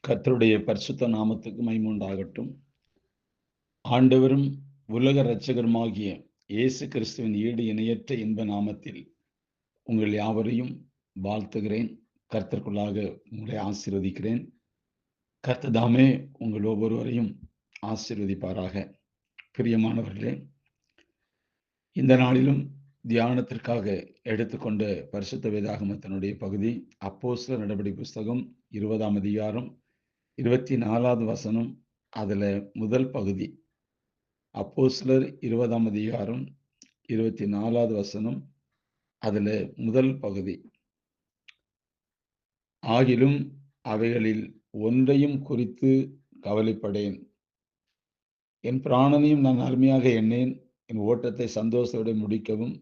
கர்த்தருடைய பரிசுத்த நாமத்துக்கு மகிமை உண்டாகட்டும். ஆண்டவரும் உலக இரட்சகருமாகிய இயேசு கிறிஸ்துவின் ஈடு இணையற்ற இன்ப நாமத்தில் உங்கள் யாவரையும் வாழ்த்துகிறேன். கர்த்தருக்குள்ளாக உங்களை ஆசீர்வதிக்கிறேன். கர்த்தர் தாமே உங்கள் ஒவ்வொருவரையும் ஆசீர்வதிப்பாராக. பிரியமானவர்களே, இந்த நாளிலும் தியானத்திற்காக எடுத்துக்கொண்ட பரிசுத்த வேதாகமத்தினுடைய பகுதி அப்போஸ்தலர் நடபடி புஸ்தகம் 20ஆம் அதிகாரம் 24வது வசனம். அதுல முதல் பகுதி அப்போஸ்தலர் 20ஆம் அதிகாரம் 24வது வசனம். அதுல முதல் பகுதி, ஆகிலும் அவைகளில் ஒன்றையும் குறித்து கவலைப்படேன், என் பிராணனையும் நான் அருமையாக எண்ணேன், என் ஓட்டத்தை சந்தோஷத்தோடு முடிக்கவும்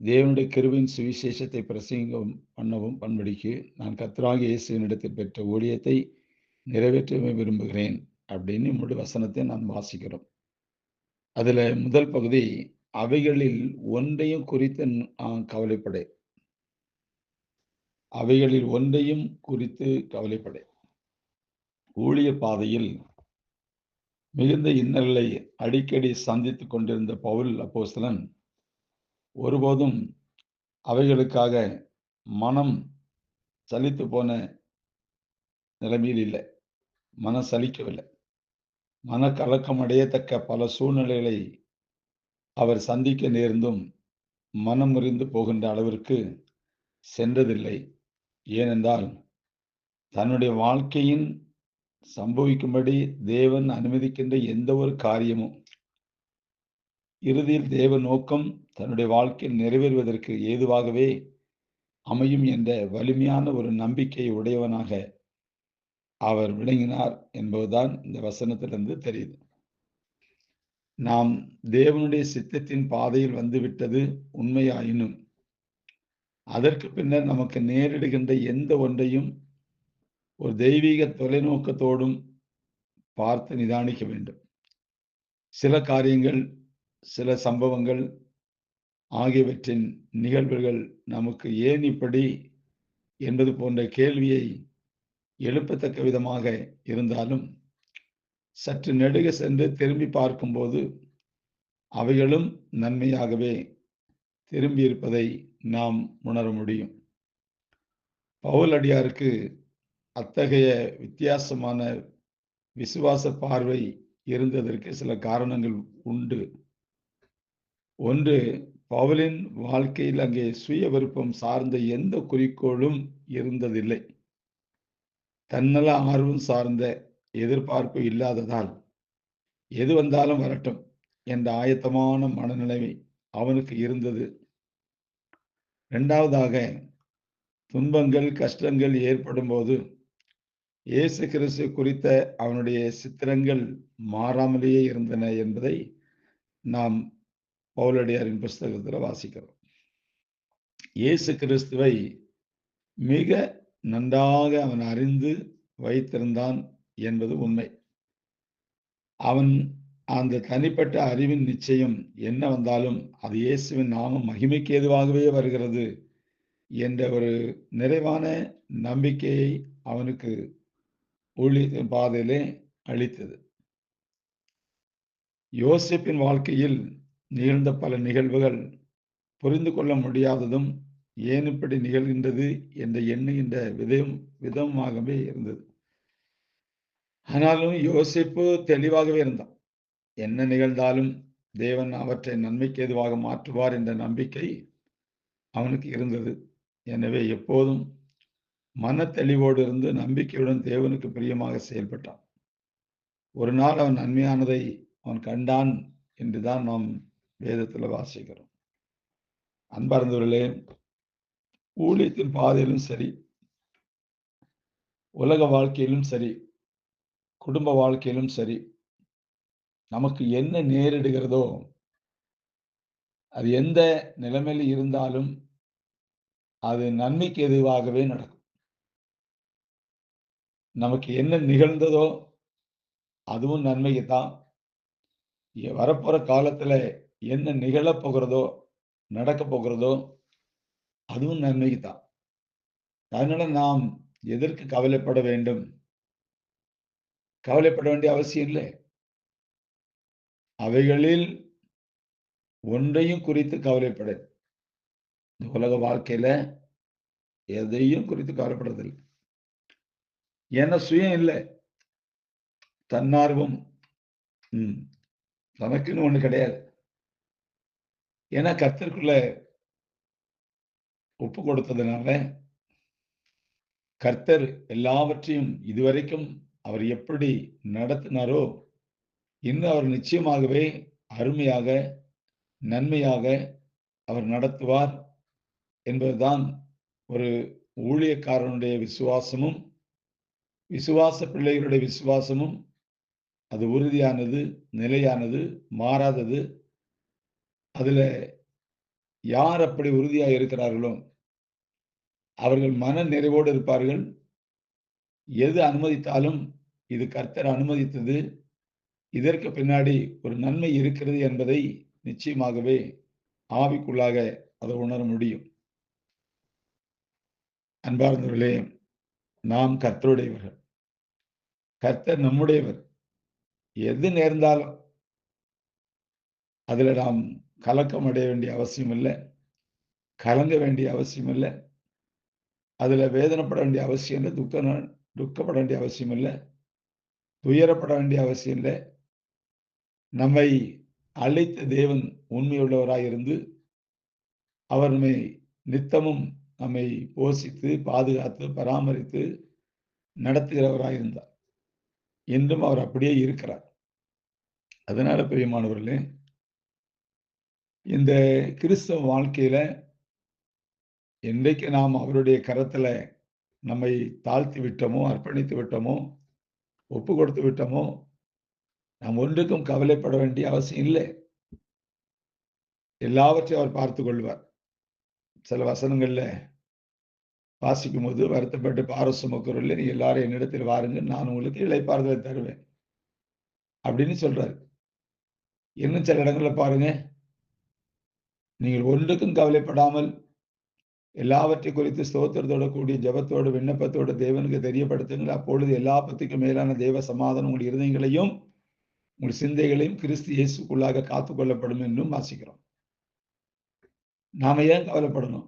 தேவனுடைய கிருபையின் சுவிசேஷத்தை பிரசங்கம் பண்ணவும் பண்படிக்கு நான் கர்த்தராகிய இயேசுவினிடத்தில் பெற்ற ஊழியத்தை நிறைவேற்றவே விரும்புகிறேன் அப்படின்னு முழு வசனத்தை நாம் வாசிக்கிறோம். அதுல முதல் பகுதி, அவைகளில் ஒன்றையும் குறித்து கவலைப்படேன். அவைகளில் ஒன்றையும் குறித்து கவலைப்படேன். ஊழிய பாதையில் மிகுந்த இன்னல்களை அடிக்கடி சந்தித்துக் கொண்டிருந்த பவுல் அப்போஸ்தலன் ஒருபோதும் அவைகளுக்காக மனம் சலித்து போன நிலைமையில் இல்லை. மனம் சலிக்கவில்லை. மனக்கலக்கம் அடையத்தக்க பல சூழ்நிலைகளை அவர் சந்திக்க நேர்ந்தும் மனம் முறிந்து போகின்ற அளவிற்கு சென்றதில்லை. ஏனென்றால் தன்னுடைய வாழ்க்கையின் சம்பவிக்கும்படி தேவன் அனுமதிக்கின்ற எந்த ஒரு காரியமும் இறுதியில் தேவ நோக்கம் தன்னுடைய வாழ்க்கையில் நிறைவேறுவதற்கு ஏதுவாகவே அமையும் என்ற வலிமையான ஒரு நம்பிக்கை உடையவனாக அவர் விளங்கினார் என்பதுதான் இந்த வசனத்திலிருந்து தெரியுது. நாம் தேவனுடைய சித்தத்தின் பாதையில் வந்துவிட்டது உண்மையாயினும் அதற்கு பின்னர் நமக்கு நேரிடுகின்ற எந்த ஒன்றையும் ஒரு தெய்வீக தொலைநோக்கத்தோடும் பார்த்து நிதானிக்க வேண்டும். சில காரியங்கள், சில சம்பவங்கள் ஆகியவற்றின் நிகழ்வுகள் நமக்கு ஏன் இப்படி என்பது போன்ற கேள்வியை எழுப்பத்தக்க விதமாக இருந்தாலும் சற்று நெடுக சென்று திரும்பி பார்க்கும்போது அவைகளும் நன்மையாகவே திரும்பி இருப்பதை நாம் உணர முடியும். பவுல் அடியாருக்கு அத்தகைய வித்தியாசமான விசுவாச பார்வை இருந்ததற்கு சில காரணங்கள் உண்டு. ஒன்று, பவுலின் வாழ்க்கையில் அங்கே சுய விருப்பம் சார்ந்த எந்த குறிக்கோளும் இருந்ததில்லை. தன்னல ஆர்வம் சார்ந்த எதிர்பார்ப்பு இல்லாததால் எது வந்தாலும் வரட்டும் என்ற ஆயத்தமான மனநிலைமை அவனுக்கு இருந்தது. இரண்டாவதாக, துன்பங்கள் கஷ்டங்கள் ஏற்படும் போது இயேசு கிறிஸ்து குறித்த அவனுடைய சித்திரங்கள் மாறாமலேயே இருந்தன என்பதை நாம் பவுலடியாரின் புஸ்தகத்தில் வாசிக்கிறோம். இயேசு கிறிஸ்துவை மிக நன்றாக அவன் அறிந்து வைத்திருந்தான் என்பது உண்மை. அவன் அந்த தனிப்பட்ட அறிவின் நிச்சயம் என்ன வந்தாலும் அது இயேசுவின் நாமம் மகிமைக்கு ஏதுவாகவே வருகிறது என்ற ஒரு நிறைவான நம்பிக்கையை அவனுக்கு ஊழிய பாதையிலே அளித்தது. யோசேப்பின் வாழ்க்கையில் நிகழ்ந்த பல நிகழ்வுகள் புரிந்து கொள்ள முடியாததும் ஏன் இப்படி நிகழ்கின்றது என்று எண்ணுகின்ற விதமாகவே இருந்தது. ஆனாலும் யோசேப்பு தெளிவாகவே இருந்தான். என்ன நிகழ்ந்தாலும் தேவன் அவற்றை நன்மைக்கு ஏதுவாக மாற்றுவார் என்ற நம்பிக்கை அவனுக்கு இருந்தது. எனவே எப்போதும் மன தெளிவோடு இருந்து நம்பிக்கையுடன் தேவனுக்கு பிரியமாக செயல்பட்டான். ஒரு நாள் அவன் நன்மையானதை அவன் கண்டான் என்றுதான் நாம் வேதத்தில் வாசிக்கிறோம். அன்பார்ந்தவர்களே, ஊழியத்தின் பாதையிலும் சரி, உலக வாழ்க்கையிலும் சரி, குடும்ப வாழ்க்கையிலும் சரி, நமக்கு என்ன நேரிடுகிறதோ அது எந்த நிலைமையில் இருந்தாலும் அது நன்மைக்கு எதுவாகவே நடக்கும். நமக்கு என்ன நிகழ்ந்ததோ அதுவும் நன்மைக்கு தான். வரப்போற காலத்துல என்ன நிகழப் போகிறதோ நடக்க போகிறதோ அதுவும் நன்மைக்கு தான். அதனால நாம் எதற்கு கவலைப்பட வேண்டும்? கவலைப்பட வேண்டிய அவசியம் இல்லை. அவைகளில் ஒன்றையும் குறித்து கவலைப்பட இந்த உலக வாழ்க்கையில எதையும் குறித்து கவலைப்படுறதில்லை. ஏன்னா சுயம் இல்லை. தன்னார்வம் தனக்குன்னு ஒண்ணு கிடையாது. ஏன்னா கர்த்தருக்குள்ள ஒப்பு கொடுத்ததுனால கர்த்தர் எல்லாவற்றையும் இதுவரைக்கும் அவர் எப்படி நடத்தினாரோ இன்னும் அவர் நிச்சயமாகவே அருமையாக நன்மையாக அவர் நடத்துவார் என்பதுதான் ஒரு ஊழியக்காரனுடைய விசுவாசமும் விசுவாச பிள்ளைகளுடைய விசுவாசமும் அது உறுதியானது, நிலையானது, மாறாதது. அதுல யார் அப்படி உறுதியாக இருக்கிறார்களோ அவர்கள் மன நிறைவோடு இருப்பார்கள். எது அனுமதித்தாலும் இது கர்த்தர் அனுமதித்தது, இதற்கு பின்னாடி ஒரு நன்மை இருக்கிறது என்பதை நிச்சயமாகவே ஆவிக்குள்ளாக அதை உணர முடியும். அன்பார்ந்தவர்களே, நாம் கர்த்தருடையவர்கள். கர்த்தர் நம்முடையவர். எது நேர்ந்தாலும் அதுல நாம் கலக்கம் அடைய வேண்டிய அவசியம் இல்லை, கலங்க வேண்டிய அவசியம் இல்லை, அதுல வேதனைப்பட வேண்டிய அவசியம் இல்லை, துக்கப்பட வேண்டிய அவசியம் இல்லை, துயரப்பட வேண்டிய அவசியம் இல்லை. நம்மை அழைத்த தேவன் உண்மையுள்ளவராய் இருந்து அவர் நம்மை நித்தமும் நம்மை போஷித்து பாதுகாத்து பராமரித்து நடத்துகிறவராய் இருந்தார். இன்றும் அவர் அப்படியே இருக்கிறார். அதனால பிரியமானவர்களே, இந்த கிறிஸ்தவ வாழ்க்கையில என்றைக்கு நாம் அவருடைய கரத்துல நம்மை தாழ்த்தி விட்டோமோ, அர்ப்பணித்து விட்டோமோ, ஒப்பு கொடுத்து விட்டோமோ, நாம் ஒன்றுக்கும் கவலைப்பட வேண்டிய அவசியம் இல்லை. எல்லாவற்றையும் அவர் பார்த்துக் கொள்வார். சில வசனங்கள்ல வாசிக்கும் போது வருத்தப்பட்டு பாரம் சுமக்கிறவர்களே நீ எல்லாரும் என்னிடத்தில் வாருங்க, நான் உங்களுக்கு இளைப்பாறுதலை தருவேன் அப்படின்னு சொல்றாரு. இன்னும் சில இடங்கள்ல பாருங்க, நீங்கள் ஒன்றுக்கும் கவலைப்படாமல் எல்லாவற்றை குறித்து ஸ்தோத்திரத்தோட கூடிய ஜெபத்தோடு விண்ணப்பத்தோடு தேவனுக்கு தெரியப்படுத்துங்கள். அப்பொழுது எல்லா பத்திக்கும் மேலான தேவ சமாதானம் உங்கள் இருதயங்களையும் உங்கள் சிந்தைகளையும் கிறிஸ்து இயேசுக்குள்ளாக காத்துக் கொள்ளப்படும் என்றும் வாசிக்கிறோம். நாம ஏன் கவலைப்படணும்?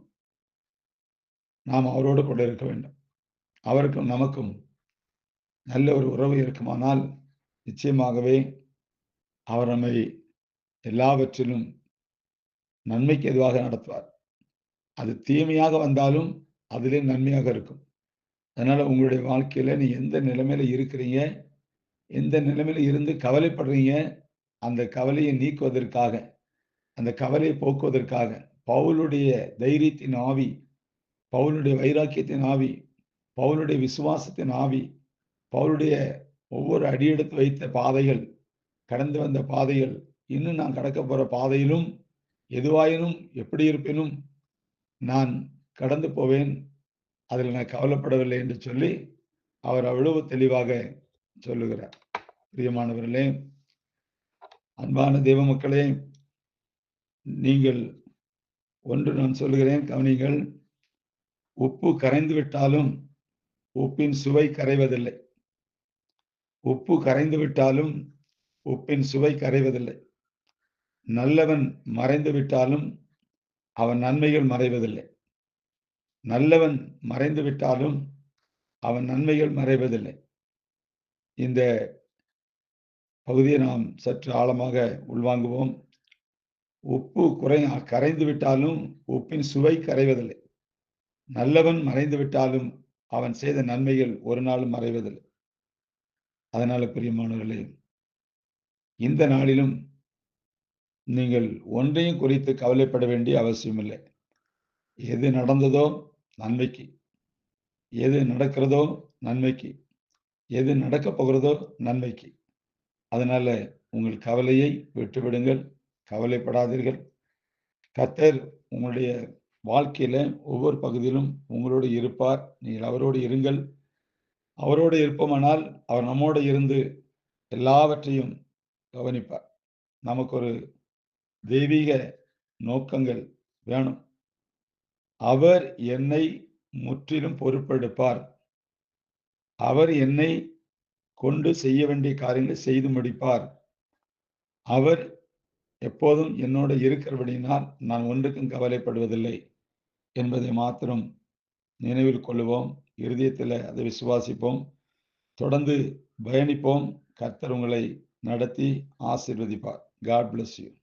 நாம் அவரோடு கூட இருக்க வேண்டும். அவருக்கும் நமக்கும் நல்ல ஒரு உறவு இருக்குமானால் நிச்சயமாகவே அவர் நம்மை எல்லாவற்றிலும் நன்மைக்கு எதுவாக நடத்துவார். அது தீமையாக வந்தாலும் அதிலே நன்மையாக இருக்கும். அதனால உங்களுடைய வாழ்க்கையில நீ எந்த நிலைமையில இருக்கிறீங்க, எந்த நிலைமையில இருந்து கவலைப்படுறீங்க, அந்த கவலையை நீக்குவதற்காக, அந்த கவலையை போக்குவதற்காக பவுலுடைய தைரியத்தின் ஆவி, பவுலுடைய வைராக்கியத்தின் ஆவி, பவுலுடைய விசுவாசத்தின் ஆவி, பவுலுடைய ஒவ்வொரு அடியெடுத்து வைத்த பாதைகள், கடந்து வந்த பாதைகள், இன்னும் நான் கடக்க போற பாதையிலும் எதுவாயினும் எப்படி இருப்பினும் நான் கடந்து போவேன், அதில் நான் கவலைப்படவில்லை என்று சொல்லி அவர் அவ்வளவு தெளிவாக சொல்லுகிறார். பிரியமானவர்களே, அன்பான தேவ மக்களே, நீங்கள் ஒன்று நான் சொல்லுகிறேன், கவனிங்கள். உப்பு கரைந்து விட்டாலும் உப்பின் சுவை கரைவதில்லை. உப்பு கரைந்து விட்டாலும் உப்பின் சுவை கரைவதில்லை. நல்லவன் மறைந்து விட்டாலும் அவன் நன்மைகள் மறைவதில்லை. நல்லவன் மறைந்து விட்டாலும் அவன் நன்மைகள் மறைவதில்லை. இந்த பகுதியை நாம் சற்று ஆழமாக உள்வாங்குவோம். உப்பு கரைந்து விட்டாலும் உப்பின் சுவை கரைவதில்லை. நல்லவன் மறைந்து விட்டாலும் அவன் செய்த நன்மைகள் ஒரு நாளும் மறைவதில்லை. அதனால பிரியமானவர்களே, இந்த நாளிலும் நீங்கள் ஒன்றையும் குறித்து கவலைப்பட வேண்டிய அவசியம் இல்லை. எது நடந்ததோ நன்மைக்கு, எது நடக்கிறதோ நன்மைக்கு, எது நடக்கப் போகிறதோ நன்மைக்கு. அதனால உங்கள் கவலையை விட்டுவிடுங்கள், கவலைப்படாதீர்கள். கர்த்தர் உங்களுடைய வாழ்க்கையில ஒவ்வொரு பகுதியிலும் உங்களோடு இருப்பார். நீங்கள் அவரோடு இருங்கள். அவரோடு இருப்போமானால் அவர் நம்மோடு இருந்து எல்லாவற்றையும் கவனிப்பார். நமக்கு ஒரு தெய்வீக நோக்கங்கள் வேணும். அவர் என்னை முற்றிலும் பொறுப்பெடுப்பார். அவர் என்னை கொண்டு செய்ய வேண்டிய காரியங்களை செய்து முடிப்பார். அவர் எப்போதும் என்னோடு இருக்கிறபடியினால் நான் ஒன்றுக்கும் கவலைப்படுவதில்லை என்பதை மாத்திரம் நினைவில் கொள்ளுவோம். இருதயத்தில் அதை விசுவாசிப்போம். தொடர்ந்து பயணிப்போம். கர்த்தர் உங்களை நடத்தி ஆசீர்வதிப்பார். God bless you.